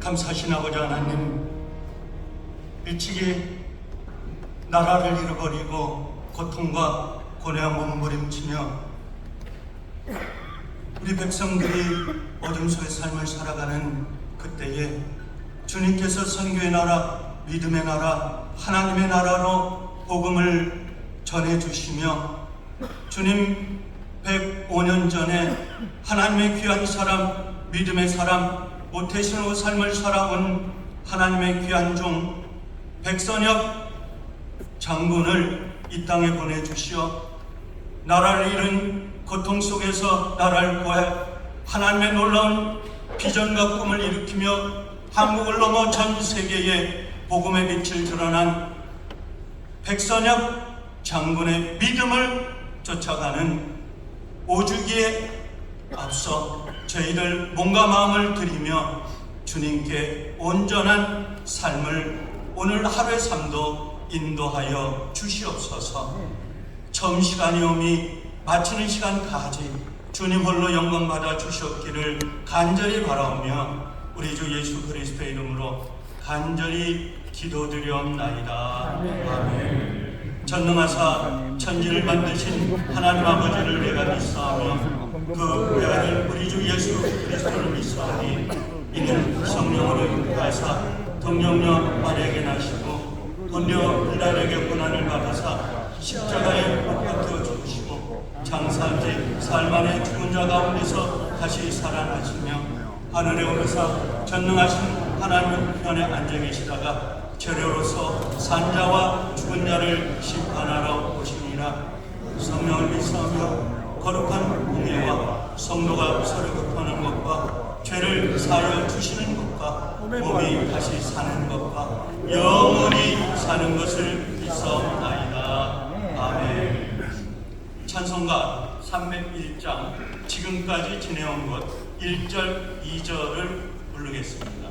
감사하신 아버지 하나님, 일찍이 나라를 잃어버리고 고통과 고뇌와 몸부림치며 우리 백성들이 어둠 속의 삶을 살아가는 그때에 주님께서 선교의 나라, 믿음의 나라, 하나님의 나라로 복음을 전해주시며 주님 105년 전에 하나님의 귀한 사람, 믿음의 사람, 모태신의 삶을 살아온 하나님의 귀한 종 백선엽 장군을 이 땅에 보내주시어 나라를 잃은 고통 속에서 나라를 구해 하나님의 놀라운 비전과 꿈을 일으키며 한국을 넘어 전 세계에 복음의 빛을 드러난 백선엽 장군의 믿음을 쫓아가는 오주기에 앞서 저희들 몸과 마음을 드리며 주님께 온전한 삶을 오늘 하루의 삶도 인도하여 주시옵소서. 처음 시간이 오미 마치는 시간까지 주님 홀로 영광 받아 주셨기를 간절히 바라오며 우리 주 예수 그리스도의 이름으로 간절히 기도드리옵나이다. 아멘. 전능하사 천지를 만드신 하나님 아버지를 내가 믿사하며 그 외아들 우리 주 예수 그리스도를 믿사하니 이는 성령으로 인도하사 동정녀 마리아에게 나시고 본려 빌라에게 고난을 받으사 십자가에 못 박혀 죽으시고 장사지 사흘 만에 죽은 자 가운데서 다시 살아나시며 하늘에 오르사 전능하신 하나님 편에 앉아 계시다가 재료로서 산자와 죽은 자를 심판하러 오시니라. 성령을 믿사하며 거룩한 공예와 성도가 서로 급하는 것과 죄를 사하여 주시는 것과 몸이 다시 사는 것과 영원히 사는 것을 믿사옵나이다. 아멘. 찬송가 301장 지금까지 지내온 것 1절 2절을 부르겠습니다.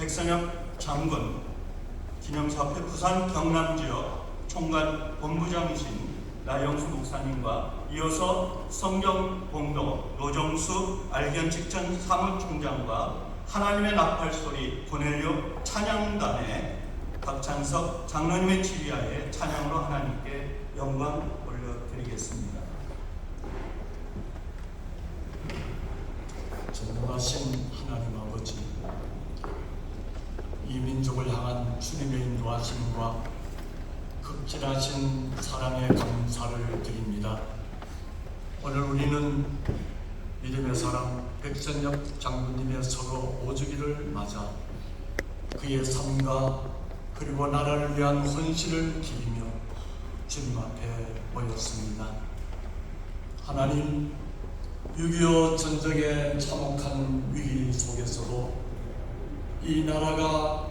백선엽 장군 기념사업회 부산 경남지역 총괄 본부장이신 나영수 목사님과 이어서 성경봉도 노정수 알견직전 사무총장과 하나님의 나팔소리 고넬료 찬양단의 박찬석 장로님의 지휘하에 찬양으로 하나님께 영광 올려드리겠습니다. 전능하신 하나님 아버지, 이 민족을 향한 주님의 인도하심과 극진하신 사랑에 감사를 드립니다. 오늘 우리는 믿음의 사람 백선엽 장군님의 서로 5주기를 맞아 그의 삶과 그리고 나라를 위한 헌신을 기리며 주님 앞에 모였습니다. 하나님, 6.25 전쟁의 참혹한 위기 속에서도 이 나라가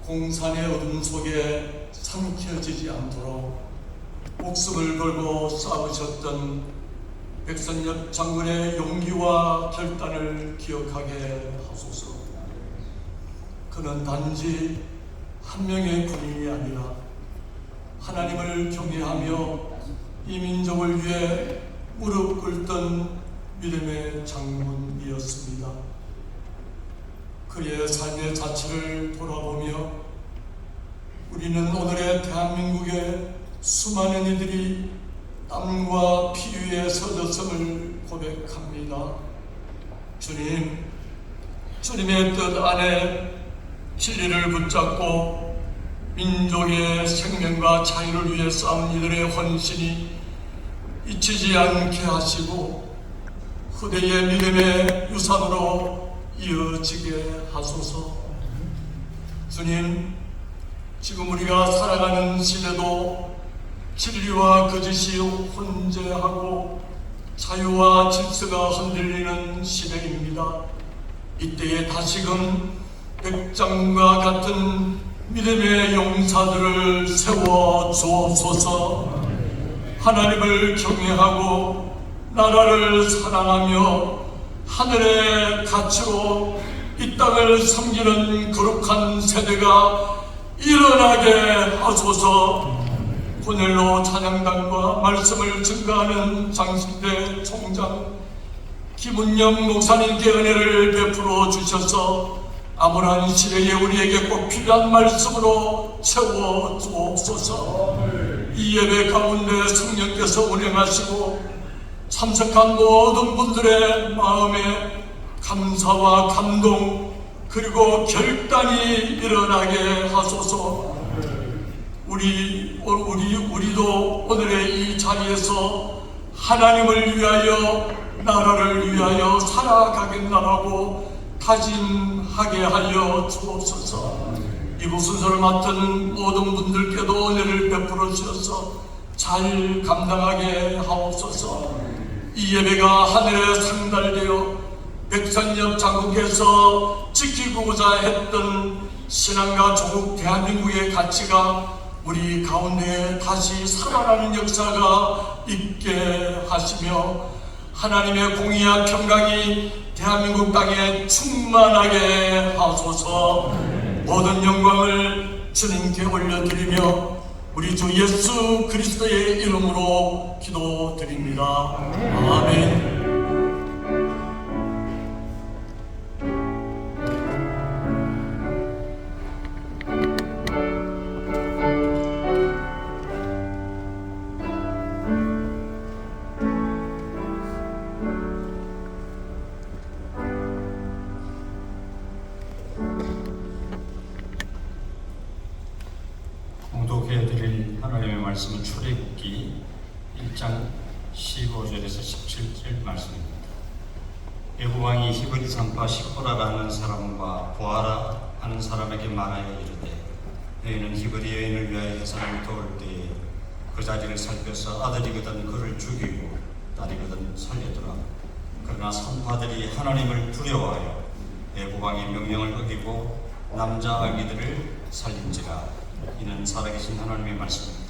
공산의 어둠 속에 삼켜지지 않도록 목숨을 걸고 싸우셨던 백선엽 장군의 용기와 결단을 기억하게 하소서. 그는 단지 한 명의 군인이 아니라 하나님을 경외하며 이 민족을 위해 무릎 꿇던 믿음의 장군이었습니다. 그의 삶의 자취를 돌아보며 우리는 오늘의 대한민국의 수많은 이들이 땀과 피 위에 서졌음을 고백합니다. 주님, 주님의 뜻 안에 진리를 붙잡고 민족의 생명과 자유를 위해 싸운 이들의 헌신이 잊히지 않게 하시고 후대의 믿음의 유산으로 이어지게 하소서. 주님, 지금 우리가 살아가는 시대도 진리와 거짓이 혼재하고 자유와 질서가 흔들리는 시대입니다. 이때에 다시금 백장과 같은 믿음의 용사들을 세워 주옵소서. 하나님을 경외하고 나라를 사랑하며 하늘의 가치로 이 땅을 섬기는 거룩한 세대가 일어나게 하소서. 고넬로 찬양단과 말씀을 증거하는 장신대 총장 김은영 목사님께 은혜를 베풀어 주셔서 암울한 시대에 우리에게 꼭 필요한 말씀으로 채워 주옵소서. 이 예배 가운데 성령께서 운행하시고 참석한 모든 분들의 마음에 감사와 감동 그리고 결단이 일어나게 하소서. 우리도 오늘의 이 자리에서 하나님을 위하여 나라를 위하여 살아가겠나라고 다짐하게 하여 주옵소서. 이곳 순서를 맡은 모든 분들께도 은혜를 베풀어 주셔서 잘 감당하게 하옵소서. 이 예배가 하늘에 상달되어 백선엽 장군께서 지키고자 했던 신앙과 조국 대한민국의 가치가 우리 가운데 다시 살아나는 역사가 있게 하시며 하나님의 공의와 평강이 대한민국 땅에 충만하게 하소서. 모든 영광을 주님께 올려드리며 우리 주 예수 그리스도의 이름으로 기도드립니다. 아멘. 봉독해드릴 하나님의 말씀은 출애굽기 1장 15절에서 17절 말씀입니다. 애굽왕이 히브리 산파 시코라라는 사람과 보아라 하는 사람에게 말하여 이르되 너희는 히브리 여인을 위하여 해산을 도울 때에 그 자리를 살펴서 아들이거든 그를 죽이고 딸이거든 살려두라. 그러나 산파들이 하나님을 두려워하여 애굽왕의 명령을 어기고 남자 아기들을 살린지라. 이는 살아계신 하나님의 말씀입니다.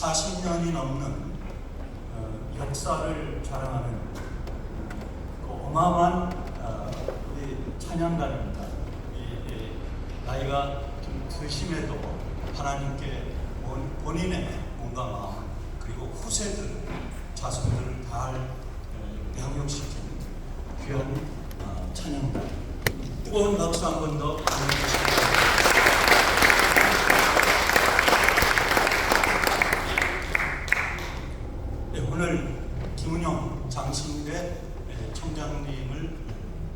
40년이 넘는 역사를 자랑하는 그 어마어마한 우리 찬양단입니다. 나이가 좀 드심에도 하나님께 본인의 몸과 마음 그리고 후세들, 자손들을 다 양육시킨 귀한 찬양단. 뜨거운 박수 한 번 더 보내주십시오. 네, 오늘 김은영 장신대 총장님을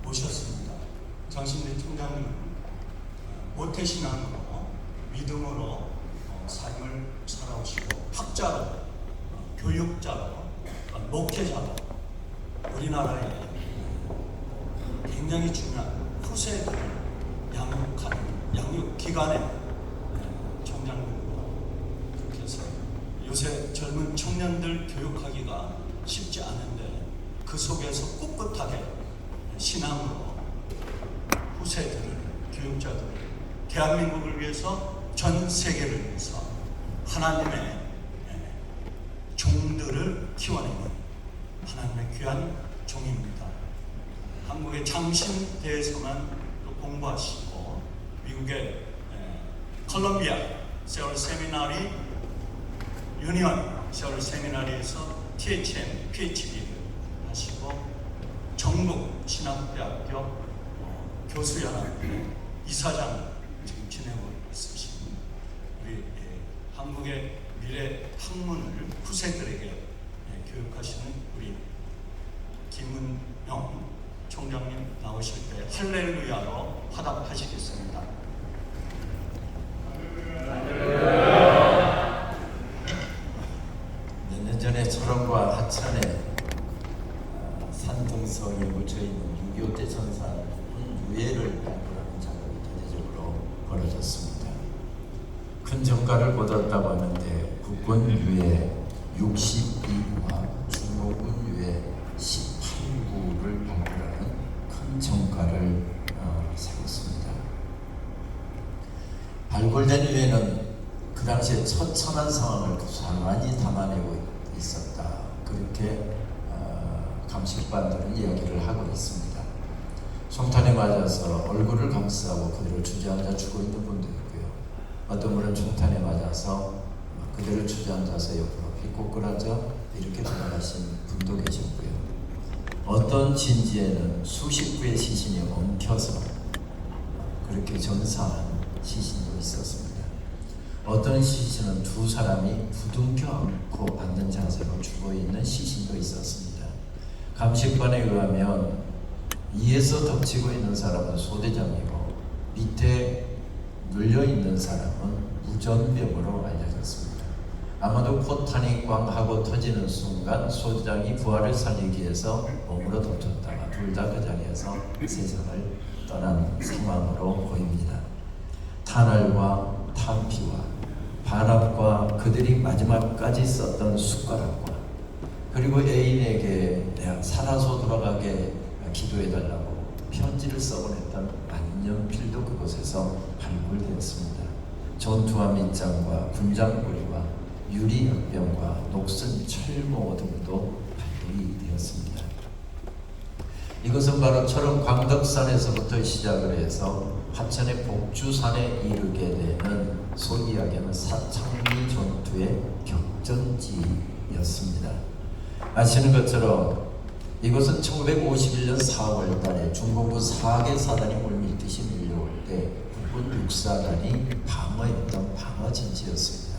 모셨습니다. 장신대 총장님은 모태신앙으로 믿음으로 삶을 살아오시고 학자로 교육자로 목회자로 우리나라의 굉장히 중요한 후세들을 양육하는 양육기관의 총장님입니다. 그렇게 해서 요새 젊은 청년들 교육하기가 쉽지 않은데 그 속에서 꿋꿋하게 신앙으로 후세들을, 교육자들을 대한민국을 위해서, 전 세계를 위해서 하나님의 종들을 키워내는 하나님의 귀한 종입니다. 한국의 장신대에서만 또 공부하시고 미국의 콜롬비아 세월 세미나리 유니언 세월 세미나리에서 THM, PhD를 하시고 전국 신학대학교 교수연합 이사장 지금 지내고 있으신 우리 한국의 미래 학문을 후세들에게 교육하시는 우리 김은영 총장님 나오실 때 할렐루야로 화답하시겠습니다. 몇 년 전에 철원과 하천에 산등성이 묻혀있는 6.25때 전사한 유해를 발굴하는 작업이 대대적으로 벌어졌습니다. 큰 성과를 거뒀다고 하는데 국군 유해 62구와 중로군 유해 18구를 발굴하는 큰 성과를 세웠습니다. 발굴된 유해는 그 당시에 처참한 상황을 고스란히 담아내고 있었다. 그렇게 감식반들은 이야기를 하고 있습니다. 총탄에 맞아서 얼굴을 감싸고 그대로 주저앉아 죽어 있는 분도 있고요. 어떤 분은 총탄에 맞아서 그대로 주저앉아서 옆으로 휘꼬꾸라져 이렇게 돌아가신 분도 계셨고요. 어떤 진지에는 수십 구의 시신이 엉켜서 그렇게 전사한 시신도 있었습니다. 어떤 시신은 두 사람이 부둥켜 안고 앉는 자세로 죽어있는 시신도 있었습니다. 감식반에 의하면 위에서 덮치고 있는 사람은 소대장이고 밑에 눌려있는 사람은 무전병으로 알려졌습니다. 아마도 포탄이 꽝 하고 터지는 순간 소대장이 부하를 살리기 위해서 몸으로 덮쳤다가 둘 다 그 자리에서 세상을 떠난 상황으로 보입니다. 탄알과 탄피와 반합과 그들이 마지막까지 썼던 숟가락과 그리고 애인에게 내가 살아서 돌아가게 기도해달라고 편지를 써보냈던 만년필도 그곳에서 발굴되었습니다. 전투화 밑장과 군장고리와 유리역병과 녹슨 철모 등도 발굴이 되었습니다. 이것은 바로 철원 광덕산에서부터 시작을 해서 하천의 복주산에 이르게 되는 소위 이야기하는 사창리 전투의 격전지였습니다. 아시는 것처럼 이것은 1951년 4월 달에 중공부 4개 사단이 물밀듯이 밀려올 때 국군 6사단이 방어했던 방어진지였습니다.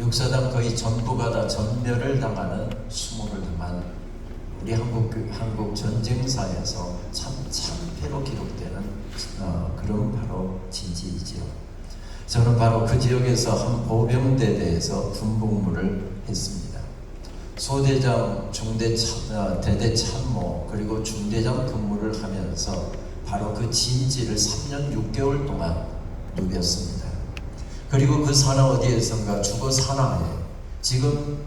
6사단 거의 전부가 다 전멸을 당하는 수모를 당한 우리 한국 전쟁사에서 참 참패로 기록되는 그런 바로 진지이지요. 저는 바로 그 지역에서 한 보병대대에서 군복무를 했습니다. 소대장, 대대 참모 그리고 중대장 근무를 하면서 바로 그 진지를 3년 6개월 동안 누볐습니다. 그리고 그 산하 어디에선가 죽어 산하에 지금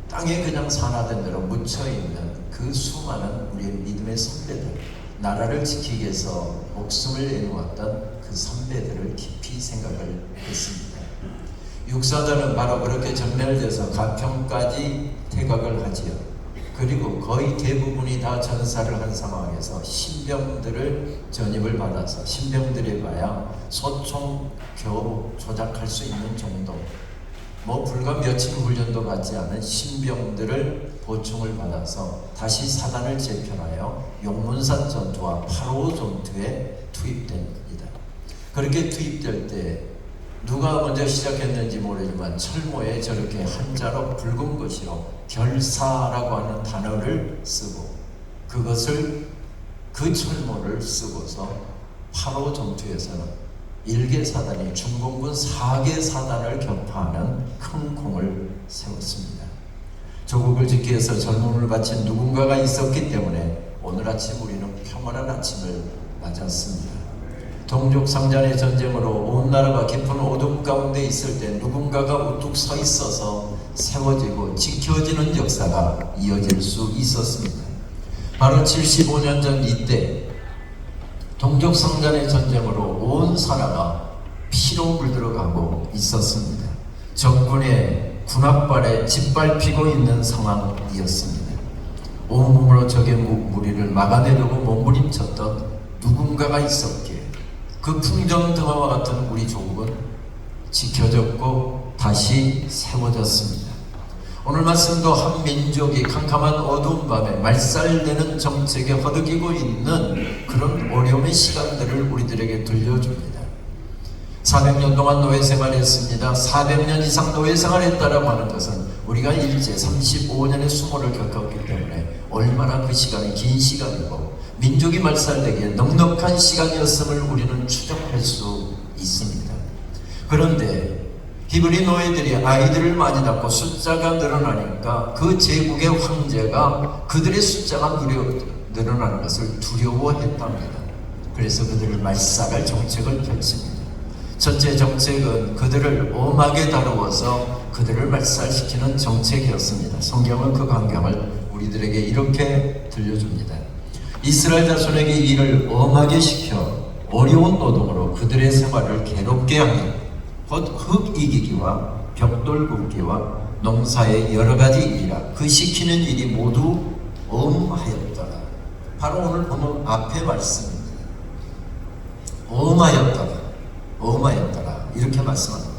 땅에 그냥 산화된 대로 묻혀있는 그 수많은 우리의 믿음의 선배들, 나라를 지키기 위해서 목숨을 내놓았던 그 선배들을 깊이 생각을 했습니다. 육사단은 바로 그렇게 전멸돼서 가평까지 퇴각을 하지요. 그리고 거의 대부분이 다 전사를 한 상황에서 신병들을 전입을 받아서 신병들이 봐야 소총 겨우 조작할 수 있는 정도, 뭐 불과 며칠 훈련도 받지 않은 신병들을 보충을 받아서 다시 사단을 재편하여 용문산 전투와 8.5 전투에 투입됩니다. 그렇게 투입될 때 누가 먼저 시작했는지 모르지만 철모에 저렇게 한자로 붉은 글씨로 결사라고 하는 단어를 쓰고 그것을 그 철모를 쓰고서 8.5 전투에서는 1개 사단이 중공군 4개 사단을 격파하는 큰 공을 세웠습니다. 조국을 지키기 위해서 젊음을 바친 누군가가 있었기 때문에 오늘 아침 우리는 평안한 아침을 맞았습니다. 동족상잔의 전쟁으로 온 나라가 깊은 어둠 가운데 있을 때 누군가가 우뚝 서 있어서 세워지고 지켜지는 역사가 이어질 수 있었습니다. 바로 75년 전 이때 동족상잔의 전쟁으로 온 나라가 피로 물들어가고 있었습니다. 적군의 군합발에 짓밟히고 있는 상황이었습니다. 온몸으로 적의 무리를 막아내려고 몸부림쳤던 누군가가 있었기에 그 풍정등화와 같은 우리 조국은 지켜졌고 다시 세워졌습니다. 오늘 말씀도 한 민족이 캄캄한 어두운 밤에 말살되는 정책에 허덕이고 있는 그런 어려움의 시간들을 우리들에게 들려줍니다. 400년 동안 노예 생활했습니다. 400년 이상 노예 생활했다라고 하는 것은 우리가 일제 35년의 수모를 겪었기 때문에 얼마나 그 시간이 긴 시간이고 민족이 말살되기에 넉넉한 시간이었음을 우리는 추정할 수 있습니다. 그런데 히브리 노예들이 아이들을 많이 낳고 숫자가 늘어나니까 그 제국의 황제가 그들의 숫자가 늘어나는 것을 두려워했답니다. 그래서 그들을 말살할 정책을 펼칩니다. 첫째 정책은 그들을 엄하게 다루어서 그들을 말살시키는 정책이었습니다. 성경은 그 광경을 우리들에게 이렇게 들려줍니다. 이스라엘 자손에게 일을 엄하게 시켜 어려운 노동으로 그들의 생활을 괴롭게 하며 곧 흙 이기기와 벽돌 굽기와 농사의 여러 가지 일이라 그 시키는 일이 모두 엄하였더라. 바로 오늘 보면 앞에 말씀입니다. 엄하였더라 이렇게 말씀합니다.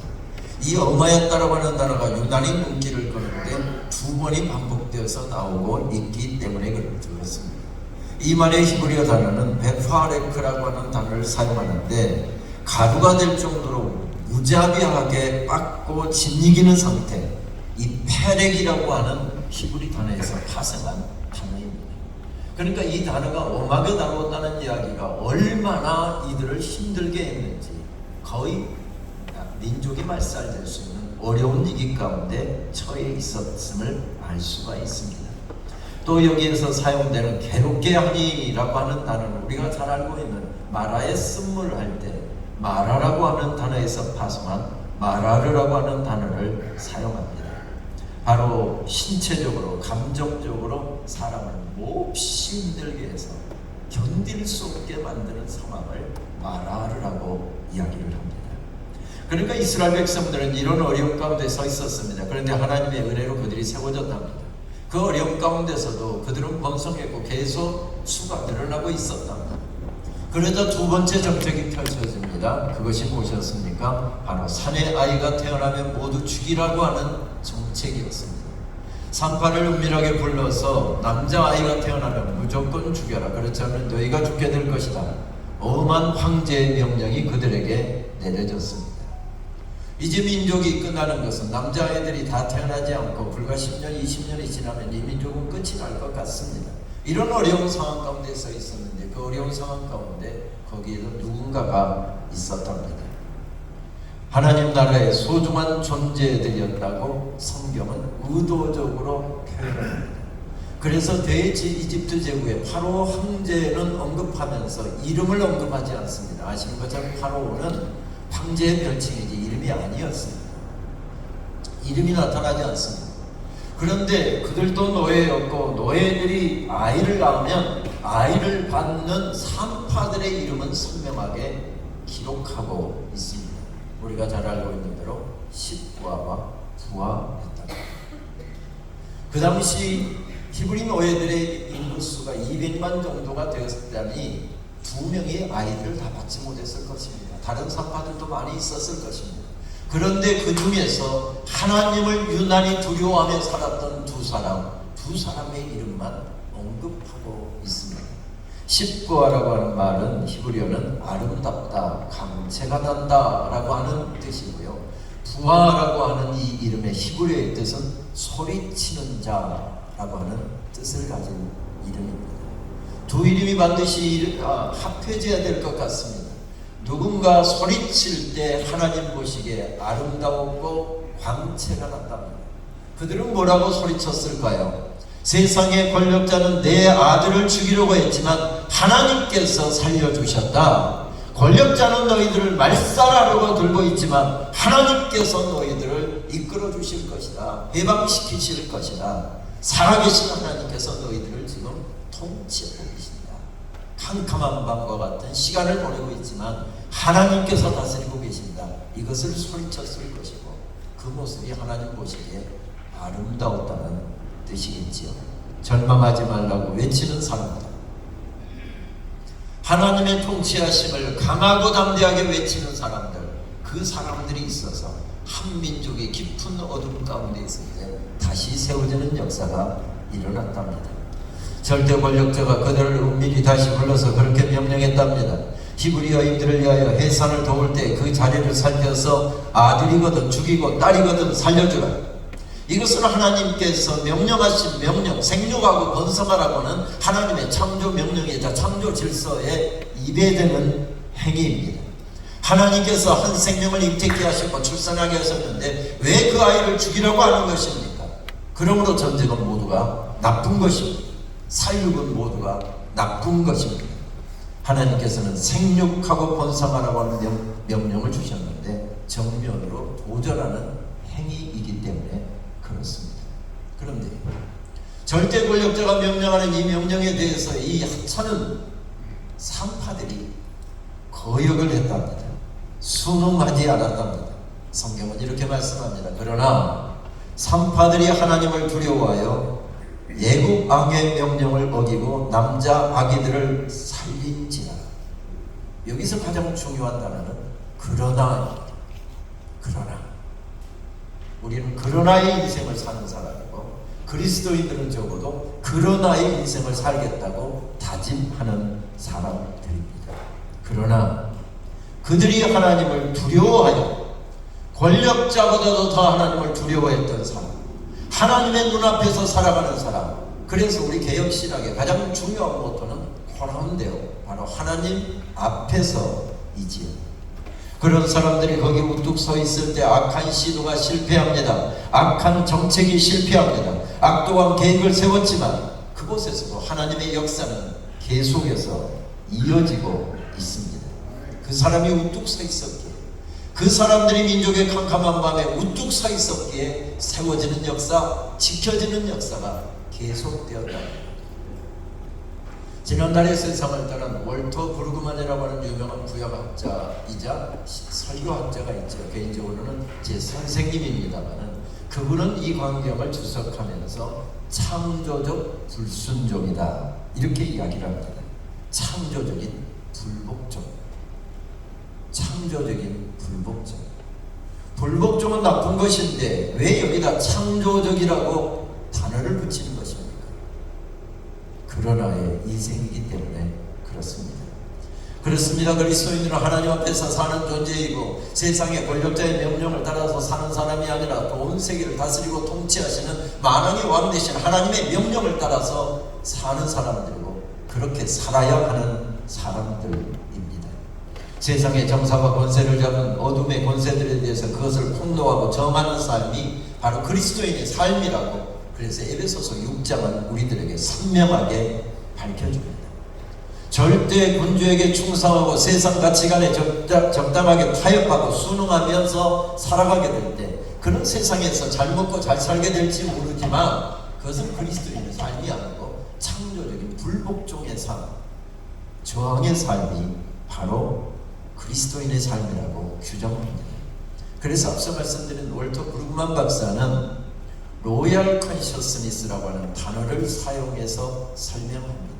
이 엄하였다라고 하는 단어가 유난히 눈길을 끄는데 두 번이 반복되어서 나오고 있기 때문에 그렇습니다. 이 말의 히브리어 단어는 베파레크라고 하는 단어를 사용하는데 가루가 될 정도로 무자비하게 빻고 짓이기는 상태, 이 페렉이라고 하는 히브리 단어에서 파생한 단어입니다. 그러니까 이 단어가 엄하게 다루었다는 이야기가 얼마나 이들을 힘들게 했는지 거의 민족이 말살될 수 있는 어려운 위기 가운데 처해 있었음을 알 수가 있습니다. 또 여기에서 사용되는 괴롭게 하니라고 하는 단어는 우리가 잘 알고 있는 마라의 쓴물을 할 때 마라라고 하는 단어에서 파송한 마라르라고 하는 단어를 사용합니다. 바로 신체적으로 감정적으로 사람을 몹시 힘들게 해서 견딜 수 없게 만드는 상황을 마라르라고 이야기를 합니다. 그러니까 이스라엘 백성들은 이런 어려움 가운데 서 있었습니다. 그런데 하나님의 은혜로 그들이 세워졌답니다. 그 어려움 가운데서도 그들은 번성했고 계속 수가 늘어나고 있었답니다. 그러자 두 번째 정책이 펼쳐집니다. 그것이 무엇이었습니까? 바로 산의 아이가 태어나면 모두 죽이라고 하는 정책이었습니다. 산파를 은밀하게 불러서 남자아이가 태어나면 무조건 죽여라. 그렇지 않으면 너희가 죽게 될 것이다. 엄한 황제의 명령이 그들에게 내려졌습니다. 이제 민족이 끝나는 것은 남자아이들이 다 태어나지 않고 불과 10년, 20년이 지나면 이 민족은 끝이 날 것 같습니다. 이런 어려운 상황 가운데 서 있었는데 그 어려운 상황 가운데 거기에도 누군가가 있었답니다. 하나님 나라의 소중한 존재들이었다고 성경은 의도적으로 표현합니다. 그래서 대이집트 제국의 파로 황제는 언급하면서 이름을 언급하지 않습니다. 아시는 것처럼 파로는 황제의 별칭이지 이름이 아니었습니다. 이름이 나타나지 않습니다. 그런데 그들도 노예였고 노예들이 아이를 낳으면 아이를 받는 산파들의 이름은 선명하게 기록하고 있습니다. 우리가 잘 알고 있는 대로 10부하와 부하였다. 그 당시 히브리 노예들의 인구수가 200만 정도가 되었다니 2명의 아이들을 다 받지 못했을 것입니다. 다른 산파들도 많이 있었을 것입니다. 그런데 그 중에서 하나님을 유난히 두려워하며 살았던 두 사람의 이름만 언급하고 있습니다. 십부하라고 하는 말은 히브리어는 아름답다, 강체가 난다 라고 하는 뜻이고요. 부하라고 하는 이 이름의 히브리어의 뜻은 소리치는 자라고 하는 뜻을 가진 이름입니다. 두 이름이 반드시 합해져야 될 것 같습니다. 누군가 소리칠 때 하나님 보시기에 아름다웠고 광채가 났답니다. 그들은 뭐라고 소리쳤을까요? 세상의 권력자는 내 아들을 죽이려고 했지만 하나님께서 살려주셨다. 권력자는 너희들을 말살하려고 들고 있지만 하나님께서 너희들을 이끌어 주실 것이다. 해방시키실 것이다. 살아계신 하나님께서 너희들을 지금 통치하고 계신다. 캄캄한 밤과 같은 시간을 보내고 있지만 하나님께서 다스리고 계신다. 이것을 소리쳤을 것이고 그 모습이 하나님 보시기에 아름다웠다는 뜻이겠지요. 절망하지 말라고 외치는 사람들, 하나님의 통치하심을 강하고 담대하게 외치는 사람들, 그 사람들이 있어서 한 민족이 깊은 어둠 가운데 있을 때 다시 세워지는 역사가 일어났답니다. 절대 권력자가 그들을 은밀히 다시 불러서 그렇게 명령했답니다. 히브리 여인들을 위하여 해산을 도울 때 그 자리를 살펴서 아들이거든 죽이고 딸이거든 살려주라. 이것은 하나님께서 명령하신 명령, 생육하고 번성하라고는 하나님의 창조 명령이자 창조 질서에 입에되는 행위입니다. 하나님께서 한 생명을 잉태케 하셨고 출산하게 하셨는데 왜 그 아이를 죽이라고 하는 것입니까? 그러므로 전쟁은 모두가 나쁜 것입니다. 살육은 모두가 나쁜 것입니다. 하나님께서는 생육하고 번성하라고 하는 명령을 주셨는데 정면으로 도전하는 행위이기 때문에 그렇습니다. 그런데 절대 권력자가 명령하는 이 명령에 대해서 이 하찮은 산파들이 거역을 했답니다. 순응하지 않았답니다. 성경은 이렇게 말씀합니다. 그러나 산파들이 하나님을 두려워하여 애굽 왕의 명령을 어기고 남자 아기들을 살린지라. 여기서 가장 중요한 단어는 그러나 우리는 그러나의 인생을 사는 사람이고 그리스도인들은 적어도 그러나의 인생을 살겠다고 다짐하는 사람들입니다. 그러나 그들이 하나님을 두려워하여 권력자보다도 더 하나님을 두려워했던 사람, 하나님의 눈앞에서 살아가는 사람, 그래서 우리 개혁신학의 가장 중요한 모토는 코라운데오, 바로 하나님 앞에서이지요. 그런 사람들이 거기 우뚝 서 있을 때 악한 시도가 실패합니다. 악한 정책이 실패합니다. 악독한 계획을 세웠지만 그곳에서도 하나님의 역사는 계속해서 이어지고 있습니다. 그 사람이 우뚝 서 있었기에, 그 사람들이 민족의 캄캄한 밤에 우뚝 서 있었기에 세워지는 역사, 지켜지는 역사가 계속되었다. 지난달에 세상을 떠난 월터 브루그만이라고 하는 유명한 구약학자이자 설교학자가 있죠. 개인적으로는 제 선생님입니다만은 그분은 이 광경을 주석하면서 창조적 불순종이다 이렇게 이야기를 합니다. 창조적인 불복종, 창조적인 불복종. 불복종은 나쁜 것인데 왜 여기다 창조적이라고 단어를 붙이는 것입니까? 그러나의 인생이기 때문에 그렇습니다. 그렇습니다. 그리스도인들은 하나님 앞에서 사는 존재이고 세상의 권력자의 명령을 따라서 사는 사람이 아니라 또 온 세계를 다스리고 통치하시는 만왕의 왕 되신 하나님의 명령을 따라서 사는 사람들이고 그렇게 살아야 하는 사람들입니다. 세상의 정사와 권세를 잡은 어둠의 권세들에 대해서 그것을 폭로하고 정하는 삶이 바로 그리스도인의 삶이라고, 그래서 에베소서 6장은 우리들에게 선명하게 밝혀줍니다. 절대 군주에게 충성하고 세상 가치관에 적당하게 타협하고 순응하면서 살아가게 될 때 그는 세상에서 잘 먹고 잘 살게 될지 모르지만 그것은 그리스도인의 삶이 아니고 창조적인 불복종의 삶, 저항의 삶이 바로 그리스도인의 삶이라고 규정합니다. 그래서 앞서 말씀드린 월터 브룩만 박사는 로얄 컨셔스니스라고 하는 단어를 사용해서 설명합니다.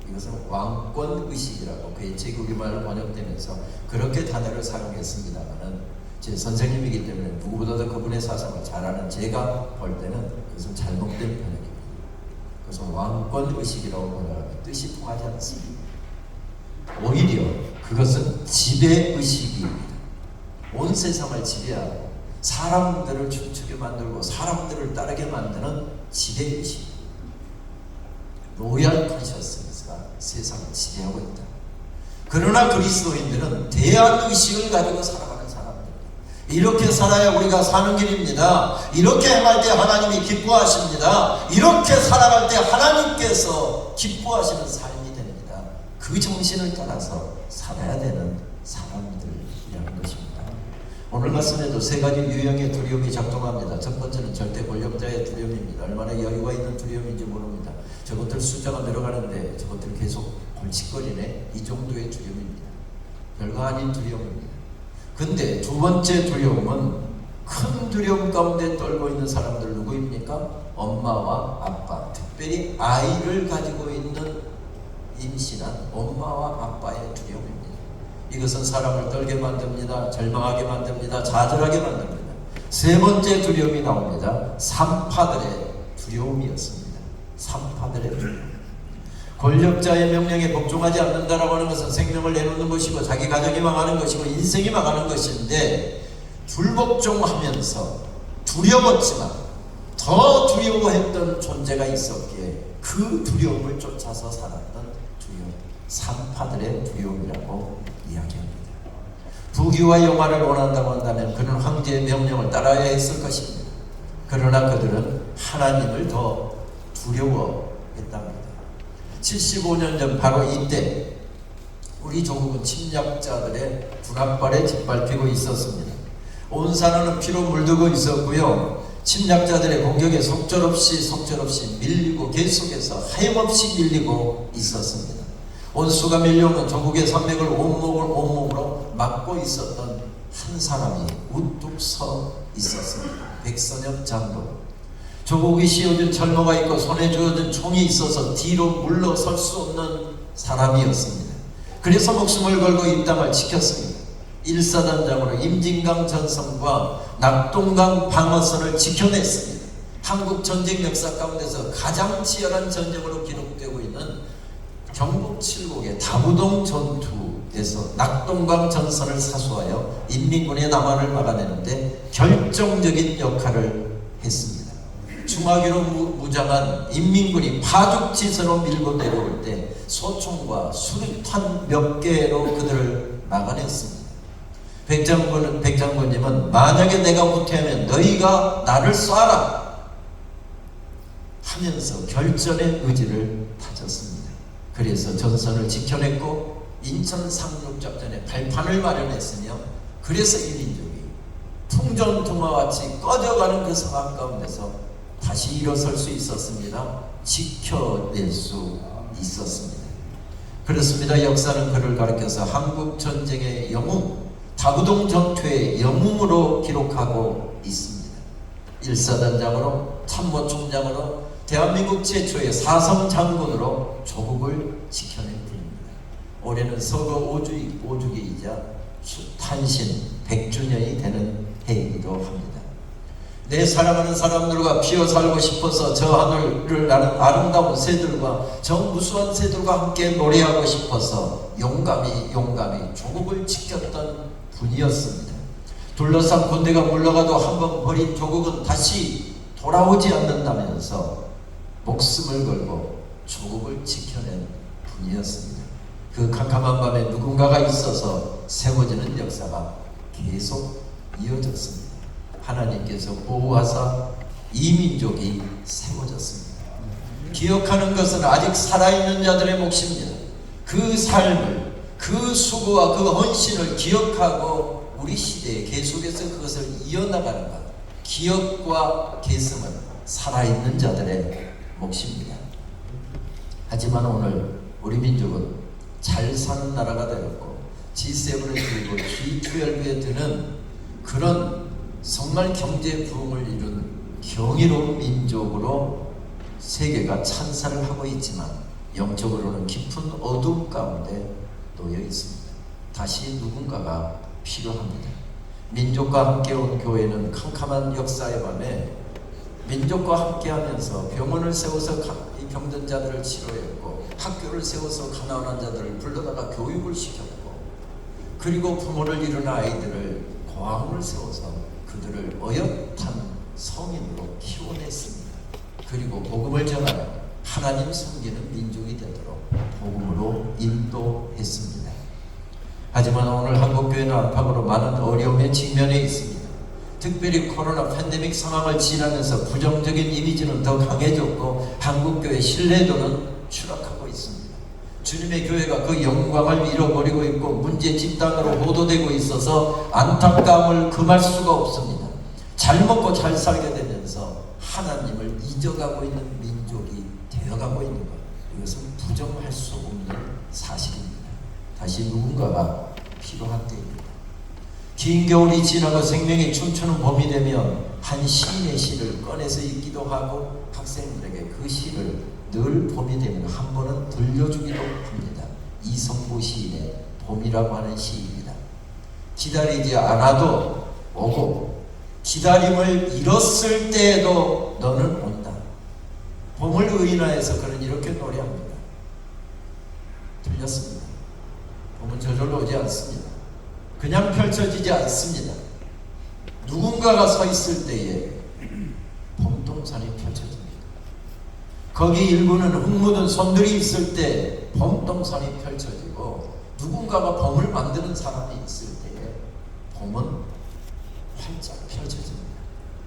이것은 왕권 의식이라고 그의 제국의말로 번역되면서 그렇게 단어를 사용했습니다만은 제 선생님이기 때문에 누구보다도 그분의 사상을 잘 아는 제가 볼 때는 그것은 잘못된 번역입니다. 그것은 왕권 의식이라고 번역하면 뜻이 통하지 않습니다. 오히려 그것은 지배 의식입니다. 온 세상을 지배하고 사람들을 춤추게 만들고 사람들을 따르게 만드는 지배 의식. 로얄 컨셔스니스가 세상을 지배하고 있다. 그러나 그리스도인들은 대안 의식을 가지고 살아가는 사람들. 이렇게 살아야 우리가 사는 길입니다. 이렇게 행할 때 하나님이 기뻐하십니다. 이렇게 살아갈 때 하나님께서 기뻐하시는 삶이 됩니다. 그 정신을 따라서 살아야 되는 사람들이라는 것입니다. 오늘 말씀에도 세 가지 유형의 두려움이 작동합니다. 첫 번째는 절대 권력자의 두려움입니다. 얼마나 여유가 있는 두려움인지 모릅니다. 저것들 숫자가 늘어가는데 저것들 계속 골칫거리네. 이 정도의 두려움입니다. 별거 아닌 두려움입니다. 근데 두 번째 두려움은 큰 두려움 가운데 떨고 있는 사람들 누구입니까? 엄마와 아빠, 특별히 아이를 가지고 있는 임신한 엄마와 아빠의 두려움입니다. 이것은 사람을 떨게 만듭니다. 절망하게 만듭니다. 좌절하게 만듭니다. 세 번째 두려움이 나옵니다. 산파들의 두려움이었습니다. 산파들의 두려움. 권력자의 명령에 복종하지 않는다라고 하는 것은 생명을 내놓는 것이고 자기 가정이 망하는 것이고 인생이 망하는 것인데 불복종하면서 두려웠지만 더 두려워했던 존재가 있었기에 그 두려움을 쫓아서 살았던 두려움, 산파들의 두려움이라고 이야기합니다. 부귀와 영화를 원한다고 한다면 그는 황제의 명령을 따라야 했을 것입니다. 그러나 그들은 하나님을 더 두려워했답니다. 75년 전 바로 이때 우리 조국은 침략자들의 군합발에 짓밟히고 있었습니다. 온 산원은 피로 물들고 있었고요. 침략자들의 공격에 속절없이 밀리고 계속해서 하염없이 밀리고 있었습니다. 원수가 밀려오는 조국의 산맥을 온몸으로 막고 있었던 한 사람이 우뚝 서 있었습니다. 백선엽 장로. 조국이 씌워준 철모가 있고 손에 쥐어진 총이 있어서 뒤로 물러설 수 없는 사람이었습니다. 그래서 목숨을 걸고 이 땅을 지켰습니다. 일사단장으로 임진강 전선과 낙동강 방어선을 지켜냈습니다. 한국 전쟁 역사 가운데서 가장 치열한 전쟁으로 기록되고 있는 경북 칠곡의 다부동 전투에서 낙동강 전선을 사수하여 인민군의 남한을 막아내는데 결정적인 역할을 했습니다. 중화기로 무장한 인민군이 파죽지세로 밀고 내려올 때 소총과 수류탄 몇 개로 그들을 막아냈습니다. 백장군님은 만약에 내가 후퇴하면 너희가 나를 쏴라 하면서 결전의 의지를 다졌습니다. 그래서 전선을 지켜냈고 인천 상륙작전에 발판을 마련했으며 그래서 이 민족이 풍전등화와 같이 꺼져가는 그 상황 가운데서 다시 일어설 수 있었습니다. 지켜낼 수 있었습니다. 그렇습니다. 역사는 그를 가리켜서 한국 전쟁의 영웅, 다부동 전투의 영웅으로 기록하고 있습니다. 일사단장으로, 참모총장으로, 대한민국 최초의 사성 장군으로 조국을 지켜낸 분입니다. 올해는 서거 5주기이자 탄신 100주년이 되는 해이기도 합니다. 내 사랑하는 사람들과 피어 살고 싶어서 저 하늘을 나는 아름다운 새들과 저 무수한 새들과 함께 노래하고 싶어서 용감히 조국을 지켰던 분이었습니다. 둘러싼 군대가 물러가도 한번 버린 조국은 다시 돌아오지 않는다면서 목숨을 걸고 조국을 지켜낸 분이었습니다. 그 캄캄한 밤에 누군가가 있어서 세워지는 역사가 계속 이어졌습니다. 하나님께서 보호하사 이 민족이 세워졌습니다. 기억하는 것은 아직 살아있는 자들의 몫입니다. 그 삶을, 그 수고와 그 헌신을 기억하고 우리 시대에 계속해서 그것을 이어나가는 것, 기억과 계승은 살아있는 자들의 몫입니다. 하지만 오늘 우리 민족은 잘 사는 나라가 되었고 G7을 들고 G12에 드는 그런 정말 경제 부흥을 이룬 경이로운 민족으로 세계가 찬사를 하고 있지만 영적으로는 깊은 어둠 가운데 놓여 있습니다. 다시 누군가가 필요합니다. 민족과 함께 온 교회는 캄캄한 역사의 밤에 민족과 함께하면서 병원을 세워서 이 병든 자들을 치료했고, 학교를 세워서 가난한 자들을 불러다가 교육을 시켰고, 그리고 부모를 잃은 아이들을 고아원을 세워서 그들을 어엿한 성인으로 키워냈습니다. 그리고 복음을 전하여 하나님 섬기는 민족이 되도록 복음으로 인도했습니다. 하지만 오늘 한국교회는 안팎으로 많은 어려움에 직면해 있습니다. 특별히 코로나 팬데믹 상황을 지나면서 부정적인 이미지는 더 강해졌고 한국교회 신뢰도는 추락하고 있습니다. 주님의 교회가 그 영광을 잃어버리고 있고 문제 집단으로 보도되고 있어서 안타까움을 금할 수가 없습니다. 잘 먹고 잘 살게 되면서 하나님을 잊어가고 있는 민족이 되어가고 있는 것, 이것은 부정할 수 없는 사실입니다. 다시 누군가가 필요한 때입니다. 긴 겨울이 지나고 생명이 춤추는 봄이 되면 한 시인의 시를 꺼내서 읽기도 하고 학생들에게 그 시를 늘 봄이 되면 한 번은 들려주기도 합니다. 이성보 시인의 봄이라고 하는 시입니다. 기다리지 않아도 오고 기다림을 잃었을 때에도 너는 온다. 봄을 의인화해서 그는 이렇게 노래합니다. 틀렸습니다. 봄은 저절로 오지 않습니다. 그냥 펼쳐지지 않습니다. 누군가가 서 있을 때에 봄동산이 펼쳐집니다. 거기 일부는 흙 묻은 손들이 있을 때 봄동산이 펼쳐지고, 누군가가 봄을 만드는 사람이 있을 때에 봄은 활짝 펼쳐집니다.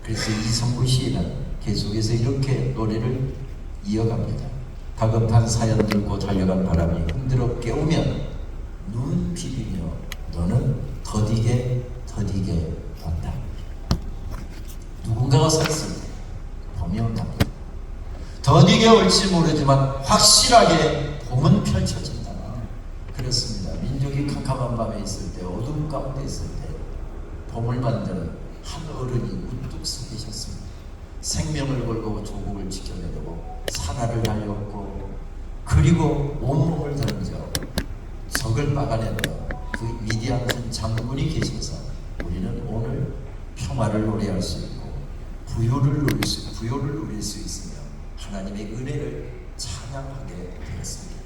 그래서 이성구 시인은 계속해서 이렇게 노래를 이어갑니다. 다급한 사연 들고 달려간 바람이 흔들어 깨우면 눈 비비며 너는 더디게 온다. 누군가가 서 있을 때 봄이 온답니다. 더디게 올지 모르지만 확실하게 봄은 펼쳐진다. 그렇습니다. 민족이 캄캄한 밤에 있을 때, 어둠 가운데 있을 때 봄을 만드는 한 어른이 우뚝 서 계셨습니다. 생명을 걸고 조국을 지켜내고 산하를 달렸고, 그리고 온몸을 던져 적을 막아내던 그 위대한 장군이 계셔서 우리는 오늘 평화를 노래할 수 있고 부요를 누릴 수 있으며 하나님의 은혜를 찬양하게 되었습니다.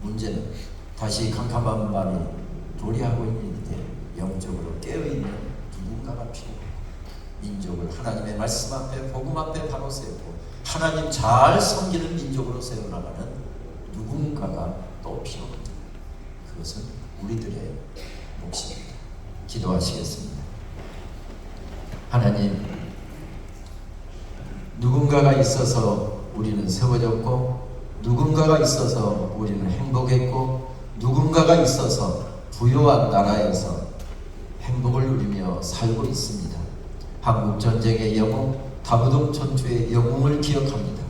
문제는 다시 캄캄한 밤이 도래하고 있는 때 영적으로 깨어있는 누군가가 필요합니다. 민족을 하나님의 말씀 앞에, 복음 앞에 바로 세우고 하나님 잘 섬기는 민족으로 세워나가는 누군가가 또 필요합니다. 그것은 우리들의 몫입니다. 기도하시겠습니다. 하나님, 누군가가 있어서 우리는 세워졌고, 누군가가 있어서 우리는 행복했고, 누군가가 있어서 부유한 나라에서 행복을 누리며 살고 있습니다. 한국전쟁의 영웅, 다부동 전투의 영웅을 기억합니다.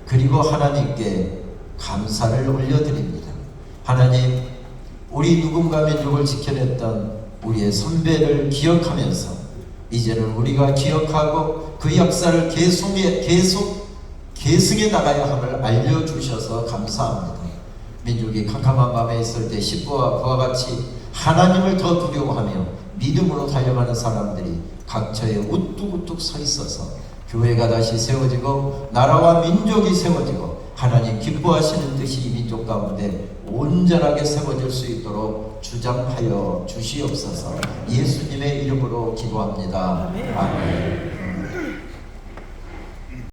그리고 하나님께 감사를 올려드립니다. 하나님, 우리 누군가 민족을 지켜냈던 우리의 선배를 기억하면서 이제는 우리가 기억하고 그 역사를 계속 계승해 나가야 함을 알려주셔서 감사합니다. 민족이 캄캄한 밤에 있을 때 십부와 그와 같이 하나님을 더 두려워하며 믿음으로 달려가는 사람들이 각처에 우뚝우뚝 서 있어서 교회가 다시 세워지고 나라와 민족이 세워지고 하나님 기뻐하시는 뜻이 이 민족 가운데 온전하게 세워질 수 있도록 주장하여 주시옵소서. 예수님의 이름으로 기도합니다. 아멘.